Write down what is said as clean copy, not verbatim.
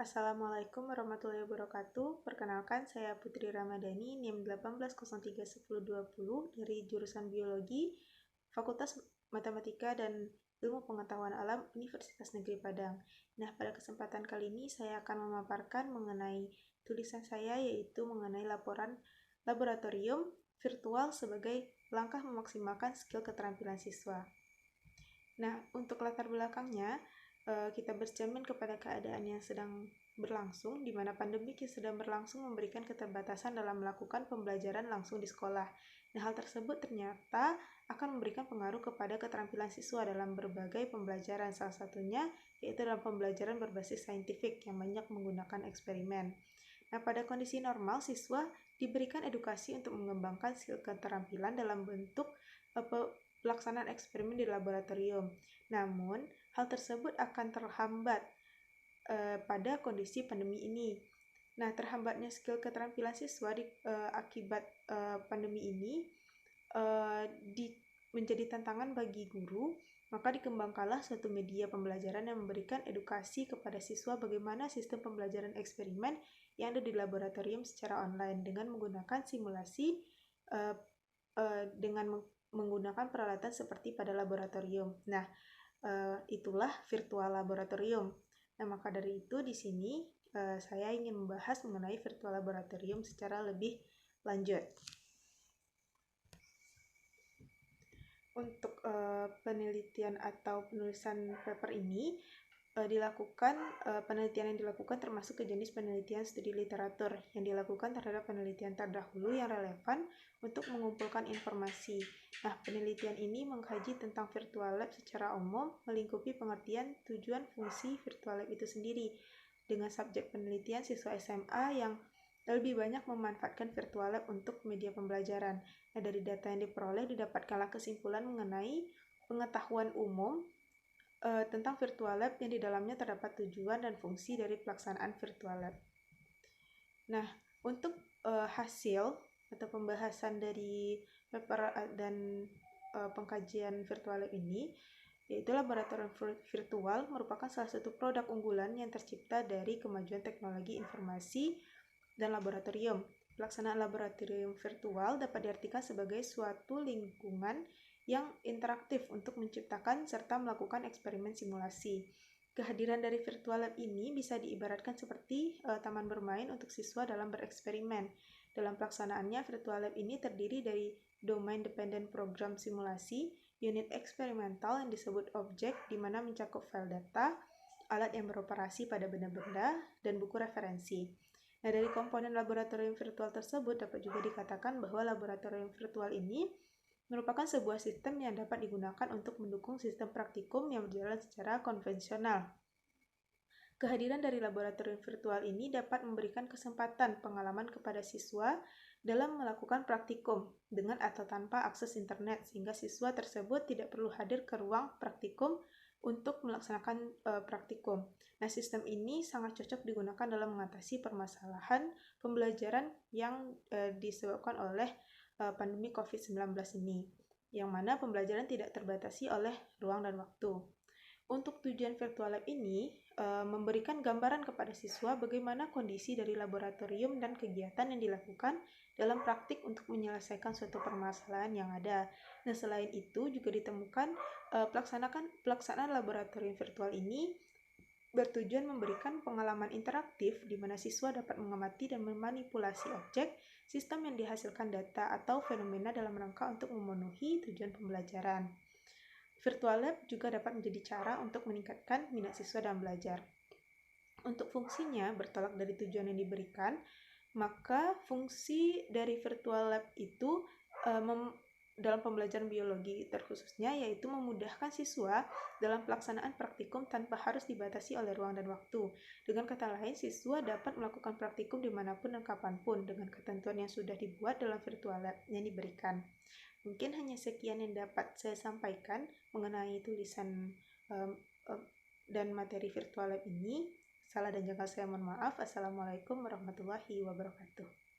Assalamualaikum warahmatullahi wabarakatuh. Perkenalkan, saya Putri Ramadhani, NIM 18031020 dari jurusan Biologi, Fakultas Matematika dan Ilmu Pengetahuan Alam Universitas Negeri Padang. Nah, pada kesempatan kali ini saya akan memaparkan mengenai tulisan saya, yaitu mengenai laporan laboratorium virtual sebagai langkah memaksimalkan skill keterampilan siswa. Nah, untuk latar belakangnya, kita bercermin kepada keadaan yang sedang berlangsung, di mana pandemi yang sedang berlangsung memberikan keterbatasan dalam melakukan pembelajaran langsung di sekolah. Nah, hal tersebut ternyata akan memberikan pengaruh kepada keterampilan siswa dalam berbagai pembelajaran, salah satunya yaitu dalam pembelajaran berbasis saintifik yang banyak menggunakan eksperimen. Nah, pada kondisi normal, siswa diberikan edukasi untuk mengembangkan skill keterampilan dalam bentuk pelaksanaan eksperimen di laboratorium. Namun, hal tersebut akan terhambat pada kondisi pandemi ini. Nah, terhambatnya skill keterampilan siswa akibat pandemi ini menjadi tantangan bagi guru, maka dikembangkanlah suatu media pembelajaran yang memberikan edukasi kepada siswa bagaimana sistem pembelajaran eksperimen yang ada di laboratorium secara online dengan menggunakan simulasi dengan menggunakan peralatan seperti pada laboratorium. Nah, itulah virtual laboratorium. Nah, maka dari itu di sini saya ingin membahas mengenai virtual laboratorium secara lebih lanjut. Untuk penelitian atau penulisan paper ini penelitian yang dilakukan termasuk ke jenis penelitian studi literatur yang dilakukan terhadap penelitian terdahulu yang relevan untuk mengumpulkan informasi. Nah, penelitian ini mengkaji tentang virtual lab secara umum, melingkupi pengertian tujuan fungsi virtual lab itu sendiri. Dengan subjek penelitian siswa SMA yang lebih banyak memanfaatkan virtual lab untuk media pembelajaran. Nah, dari data yang diperoleh didapatkanlah kesimpulan mengenai pengetahuan umum tentang virtual lab yang di dalamnya terdapat tujuan dan fungsi dari pelaksanaan virtual lab. Nah, untuk hasil atau pembahasan dari paper dan pengkajian virtual lab ini, yaitu laboratorium virtual merupakan salah satu produk unggulan yang tercipta dari kemajuan teknologi informasi dan laboratorium. Pelaksanaan laboratorium virtual dapat diartikan sebagai suatu lingkungan yang interaktif untuk menciptakan serta melakukan eksperimen simulasi. Kehadiran dari virtual lab ini bisa diibaratkan seperti taman bermain untuk siswa dalam bereksperimen. Dalam pelaksanaannya, virtual lab ini terdiri dari domain dependent program simulasi, unit eksperimental yang disebut objek, di mana mencakup file data, alat yang beroperasi pada benda-benda, dan buku referensi. Nah, dari komponen laboratorium virtual tersebut dapat juga dikatakan bahwa laboratorium virtual ini merupakan sebuah sistem yang dapat digunakan untuk mendukung sistem praktikum yang berjalan secara konvensional. Kehadiran dari laboratorium virtual ini dapat memberikan kesempatan pengalaman kepada siswa dalam melakukan praktikum dengan atau tanpa akses internet, sehingga siswa tersebut tidak perlu hadir ke ruang praktikum untuk melaksanakan praktikum. Nah, sistem ini sangat cocok digunakan dalam mengatasi permasalahan pembelajaran yang disebabkan oleh pandemi COVID-19 ini, yang mana pembelajaran tidak terbatasi oleh ruang dan waktu. Untuk tujuan virtual lab ini memberikan gambaran kepada siswa bagaimana kondisi dari laboratorium dan kegiatan yang dilakukan dalam praktik untuk menyelesaikan suatu permasalahan yang ada. Nah, selain itu juga ditemukan pelaksanaan laboratorium virtual ini bertujuan memberikan pengalaman interaktif di mana siswa dapat mengamati dan memanipulasi objek, sistem yang dihasilkan data atau fenomena dalam rangka untuk memenuhi tujuan pembelajaran. Virtual lab juga dapat menjadi cara untuk meningkatkan minat siswa dalam belajar. Untuk fungsinya, bertolak dari tujuan yang diberikan, maka fungsi dari virtual lab itu dalam pembelajaran biologi terkhususnya yaitu memudahkan siswa dalam pelaksanaan praktikum tanpa harus dibatasi oleh ruang dan waktu. Dengan kata lain, siswa dapat melakukan praktikum dimanapun dan kapanpun dengan ketentuan yang sudah dibuat dalam virtual lab yang diberikan. Mungkin hanya sekian yang dapat saya sampaikan mengenai tulisan dan materi virtual lab ini. Salah dan janggal saya mohon maaf. Assalamualaikum warahmatullahi wabarakatuh.